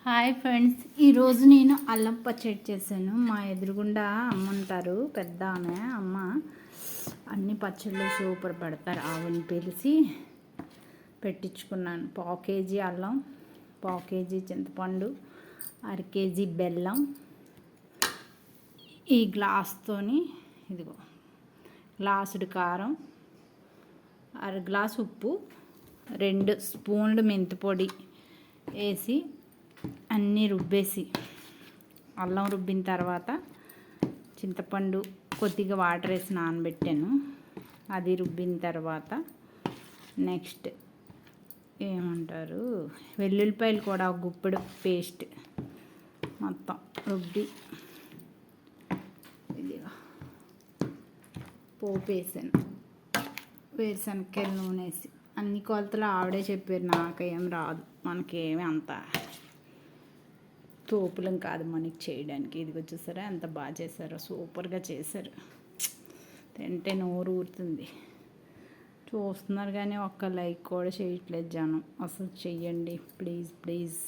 Hi friends, ఈరోజు నేను అల్లం పచ్చడి చేశాను. మా ఎదురుగుండా అమ్మ ఉంటారు, పెద్ద అమ్మ అన్ని పచ్చళ్ళు సూపర్ పెడతారు. ఆవుని పిలిచి పెట్టించుకున్నాను. పావు కేజీ అల్లం, పావు కేజీ చింతపండు, అర కేజీ బెల్లం, ఈ గ్లాస్తోని ఇదిగో గ్లాసుడు కారం, అర గ్లాసు ఉప్పు, 2 స్పూన్లు మెంతిపొడి వేసి అన్నీ రుబ్బేసి, అల్లం రుబ్బిన తర్వాత చింతపండు కొద్దిగా వాటర్ వేసి నానబెట్టాను. అది రుబ్బిన తర్వాత నెక్స్ట్ ఏమంటారు, వెల్లుల్లిపాయలు కూడా ఒక గుప్పెడు పేస్ట్ మొత్తం రుబ్బి ఇదిగా పోపు వేసాను. వేరుశనగకాయలు నూనె వేసి అన్ని కొలతలు ఆవిడే చెప్పారు, నాకేం రాదు. మనకేమి అంత తోపులం కాదు మనకి చేయడానికి. ఇదిగో చూసారా ఎంత బాగా చేశారో, సూపర్గా చేశారు. తింటే నోరు ఊరుతుంది. చూస్తున్నారు కానీ ఒక్క లైక్ కూడా చేయట్లేదు జనం. అసలు చెయ్యండి ప్లీజ్ ప్లీజ్.